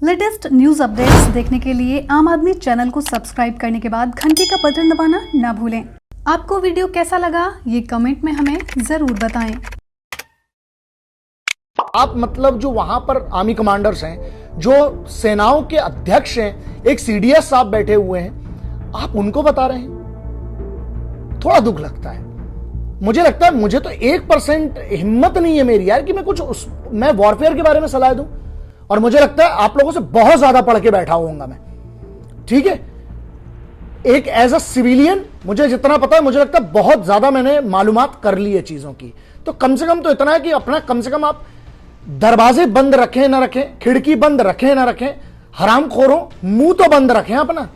Latest news updates देखने के लिए आम आदमी चैनल को सब्सक्राइब करने के बाद घंटी का बटन दबाना ना भूलें। आपको वीडियो कैसा लगा ये कमेंट में हमें जरूर बताएं। आप मतलब जो वहां पर आर्मी कमांडर्स हैं, जो सेनाओं के अध्यक्ष हैं, एक सीडीएस साहब बैठे हुए हैं, आप उनको बता रहे हैं। थोड़ा दुख लगता है। मुझे लगता है मुझे तो 1% हिम्मत नहीं है मेरी यार कि मैं वॉरफेयर के बारे में सलाह दूं। और मुझे लगता है आप लोगों से बहुत ज्यादा पढ़ के बैठा होऊंगा मैं, ठीक है। एक एज अ सिविलियन मुझे जितना पता है, मुझे लगता है बहुत ज्यादा मैंने मालूमात कर ली है चीजों की। तो कम से कम तो इतना है कि अपना कम से कम आप दरवाजे बंद रखें ना रखें, खिड़की बंद रखें ना रखें, हरामखोरों मुंह तो बंद रखें अपना।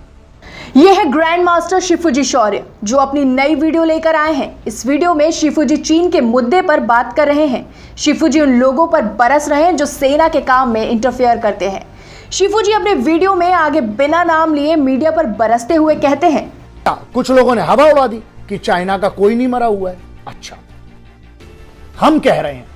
यह है ग्रैंड मास्टर शिफूजी शौर्य जो अपनी नई वीडियो लेकर आए हैं। इस वीडियो में शिफूजी चीन के मुद्दे पर बात कर रहे हैं। शिफूजी उन लोगों पर बरस रहे हैं जो सेना के काम में इंटरफेयर करते हैं। शिफूजी अपने वीडियो में आगे बिना नाम लिए मीडिया पर बरसते हुए कहते हैं, कुछ लोगों ने हवा उड़ा दी कि चाइना का कोई नहीं मरा हुआ है। अच्छा, हम कह रहे हैं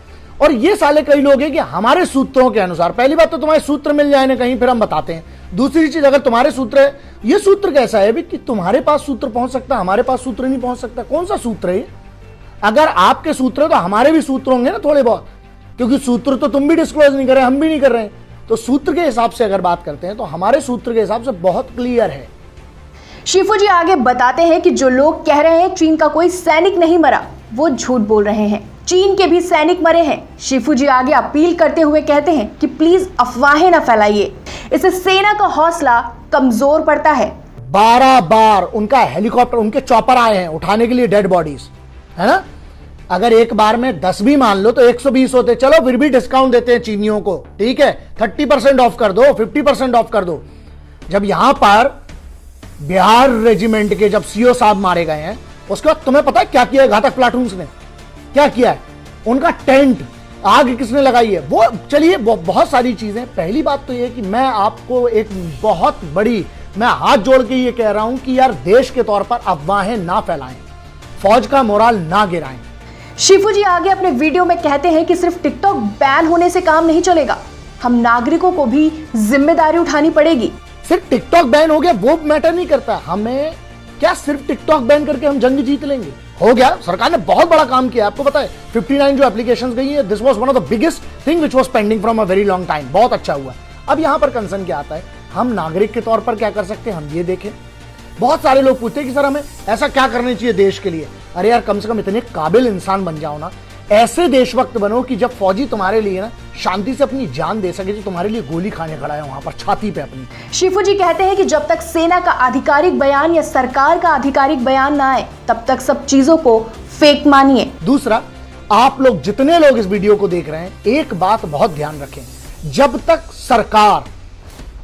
और ये साले कई लोग हैं कि हमारे सूत्रों के अनुसार, पहली बात तो तुम्हारे सूत्र मिल जाए ना कहीं, फिर हम बताते हैं। दूसरी चीज, अगर तुम्हारे सूत्र है, ये सूत्र कैसा है भी कि तुम्हारे पास सूत्र पहुंच सकता है, हमारे पास सूत्र नहीं पहुंच सकता। कौन सा सूत्र है ये? अगर आपके सूत्र है तो हमारे भी सूत्र होंगे ना थोड़े बहुत, क्योंकि सूत्र तो तुम भी डिस्क्लोज नहीं कर रहे, हम भी नहीं कर रहे हैं। तो सूत्र के हिसाब से अगर बात करते हैं तो हमारे सूत्र के हिसाब से बहुत क्लियर है। शिफूजी आगे बताते हैं कि जो लोग कह रहे हैं चीन का कोई सैनिक नहीं मरा, वो झूठ बोल रहे हैं। चीन के भी सैनिक मरे हैं। शिफूजी आगे अपील करते हुए कहते हैं कि प्लीज अफवाहें ना फैलाइए, इससे सेना का हौसला कमजोर पड़ता है। 12 बार उनका हेलीकॉप्टर, उनके चॉपर आए हैं उठाने के लिए डेड बॉडीज, है ना। अगर एक बार में 10 भी मान लो तो 120 होते। चलो फिर भी डिस्काउंट देते हैं चीनियों को, ठीक है, 30% ऑफ कर दो, 50% ऑफ कर दो। जब यहां पर बिहार रेजिमेंट के जब सीओ साहब मारे गए हैं, उसके बाद तुम्हें पता है क्या किया है घातक प्लाटून्स ने? क्या किया है? उनका टेंट आग किसने लगाई है? वो चलिए बहुत सारी चीजें। पहली बात तो ये कि मैं आपको एक बहुत बड़ी, मैं हाथ जोड़ के ये कह रहा हूं कि यार देश के तौर पर अफवाहें ना फैलाएं, फौज का मोराल ना गिराएं। शिफूजी आगे अपने वीडियो में कहते हैं कि सिर्फ टिकटॉक बैन होने से काम नहीं चलेगा, हम नागरिकों को भी जिम्मेदारी उठानी पड़ेगी। सिर्फ टिकटॉक बैन हो गया वो मैटर नहीं करता। हमें क्या सिर्फ टिकटॉक बैन करके हम जंग जीत लेंगे? हो गया, सरकार ने बहुत बड़ा काम किया। आपको पता है 59 जो एप्लीकेशंस गई है, this was one of the biggest thing which was pending from a very long time. बहुत अच्छा हुआ। अब यहां पर कंसर्न क्या आता है, हम नागरिक के तौर पर क्या कर सकते हैं, हम ये देखें। बहुत सारे लोग पूछते हैं कि सर हमें ऐसा क्या करना चाहिए देश के लिए। अरे यार, कम से कम इतने काबिल इंसान बन जाओ ना, ऐसे देशभक्त बनो कि जब फौजी तुम्हारे लिए ना शांति से अपनी जान दे सके, जो तुम्हारे लिए गोली खाने खड़ा है वहां पर छाती पे अपनी। शिफूजी कहते हैं कि जब तक सेना का आधिकारिक बयान या सरकार का आधिकारिक बयान ना आए, तब तक सब चीजों को फेक मानिए। दूसरा, आप लोग जितने लोग इस वीडियो को देख रहे हैं, एक बात बहुत ध्यान रखें, जब तक सरकार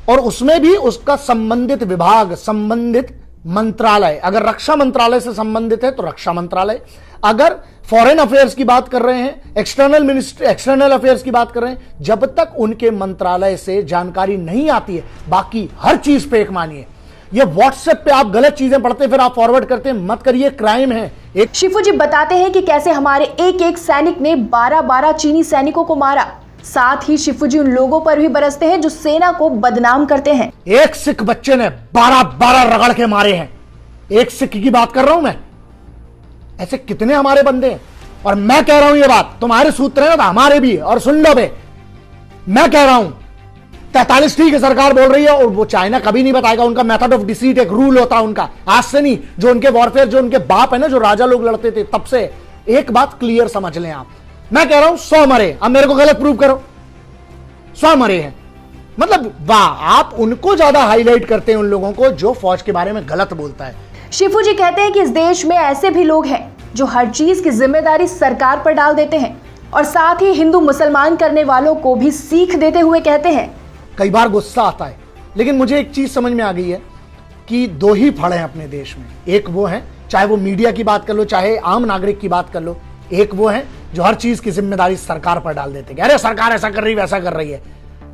और उसमें भी उसका संबंधित विभाग, संबंधित मंत्रालय, अगर रक्षा मंत्रालय से संबंधित है तो रक्षा मंत्रालय, अगर फॉरेन अफेयर्स की बात कर रहे हैं, एक्सटर्नल अफेयर्स की बात कर रहे हैं, जब तक उनके मंत्रालय से जानकारी नहीं आती है, बाकी हर चीज फेक मानिए। ये व्हाट्सएप पे आप गलत चीजें पढ़ते फिर आप फॉरवर्ड करते हैं, मत करिए, क्राइम है। एक शिफूजी बताते हैं कि कैसे हमारे एक एक सैनिक ने 12 चीनी सैनिकों को मारा। साथ ही शिफूजी उन लोगों पर भी बरसते हैं जो सेना को बदनाम करते हैं। एक सिख बच्चे ने 12 रगड़ के मारे हैं। एक सिख की बात कर रहा हूं मैं। ऐसे कितने हमारे बंदे हैं। और मैं कह रहा हूं ये बात, तुम्हारे सूत्र हैं ना तो हमारे भी। और सुन लो बे, मैं कह रहा हूं 43 ठीक है, सरकार बोल रही है, और वो चाइना कभी नहीं बताएगा। उनका मेथड ऑफ डिसीट एक रूल होता है उनका, आज से नहीं। जो उनके वॉरफेयर, जो उनके बाप है ना, जो राजा लोग लड़ते थे तब से। एक बात क्लियर समझ लें आप, मैं कह रहा हूं 100 मरे, अब मेरे को गलत प्रूव करो। 100 मरे हैं, मतलब वाह, आप उनको ज्यादा हाईलाइट करते हैं, उन लोगों को जो फौज के बारे में गलत बोलता है। शिफूजी कहते हैं कि इस देश में ऐसे भी लोग हैं जो हर चीज की जिम्मेदारी सरकार पर डाल देते हैं और साथ ही हिंदू मुसलमान करने वालों को भी सीख देते हुए कहते हैं। कई बार गुस्सा आता है, लेकिन मुझे एक चीज समझ में आ गई है कि 2 ही फड़ हैं अपने देश में। एक वो है, चाहे वो मीडिया की बात कर लो, चाहे आम नागरिक की बात कर लो, एक वो है जो हर चीज की जिम्मेदारी सरकार पर डाल देते हैं। अरे सरकार ऐसा कर रही है, वैसा कर रही है।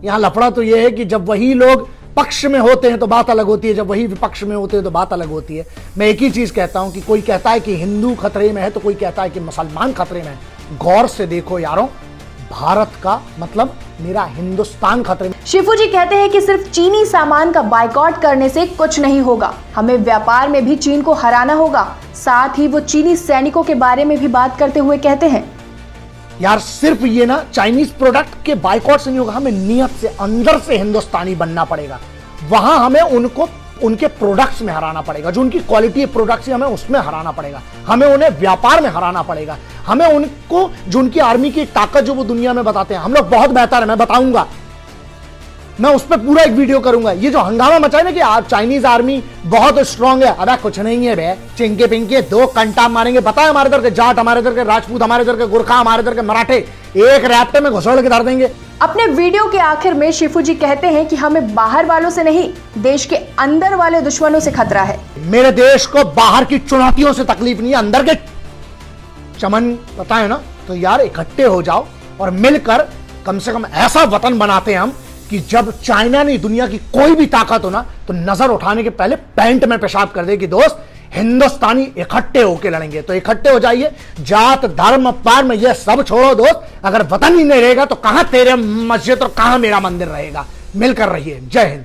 यहां लफड़ा तो यह है कि जब वही लोग पक्ष में होते हैं तो बात अलग होती है, जब वही विपक्ष में होते हैं तो बात अलग होती है। मैं एक ही चीज कहता हूं कि कोई कहता है कि हिंदू खतरे में है तो कोई कहता है कि मुसलमान खतरे में है। गौर से देखो यारों, भारत का मतलब मेरा हिंदुस्तान खतरे में। शिफू जी कहते हैं कि सिर्फ चीनी सामान का बायकॉट करने से कुछ नहीं होगा, हमें व्यापार में भी चीन को हराना होगा। साथ ही वो चीनी सैनिकों के बारे में भी बात करते हुए कहते हैं, यार सिर्फ ये ना चाइनीज प्रोडक्ट के बायकॉट से नहीं होगा, हमें नियत से अंदर से हिंदुस्तानी बनना पड़ेगा। वहां हमें उनको उनके प्रोडक्ट्स में हराना पड़ेगा, जो उनकी क्वालिटी है प्रोडक्ट्स हमें उसमें हराना पड़ेगा, हमें उन्हें व्यापार में हराना पड़ेगा, हमें उनको जो उनकी आर्मी की ताकत जो वो दुनिया में बताते हैं हम लोग बहुत बेहतर है, मैं बताऊंगा, मैं उस पर पूरा एक वीडियो करूंगा। ये जो हंगामा मचा है ना कि आप चाइनीज आर्मी बहुत स्ट्रांग है, अबे कुछ नहीं है बे, चिंके पिंके दो कंटा मारेंगे। पता है हमारे इधर के जाट, हमारे इधर के राजपूत, हमारे इधर के गुरखा, हमारे इधर के मराठे एक रैप्टे में घुसड़ के धर देंगे। अपने वीडियो के आखिर में शिफू जी कहते हैं कि हमें बाहर वालों से नहीं, देश के अंदर वाले दुश्मनों से खतरा है। मेरे देश को बाहर की चुनौतियों से तकलीफ नहीं है, अंदर के चमन पता है ना। तो यार इकट्ठे हो जाओ और मिलकर कम से कम ऐसा वतन बनाते हैं हम कि जब चाइना नहीं दुनिया की कोई भी ताकत हो ना तो नजर उठाने के पहले पैंट में पेशाब कर दे कि दोस्त हिंदुस्तानी इकट्ठे होकर लड़ेंगे। तो इकट्ठे हो जाइए, जात धर्म पार्म ये सब छोड़ो दोस्त। अगर वतन ही नहीं रहेगा तो कहां तेरे मस्जिद और कहां मेरा मंदिर रहेगा। मिलकर रहिए। जय हिंद।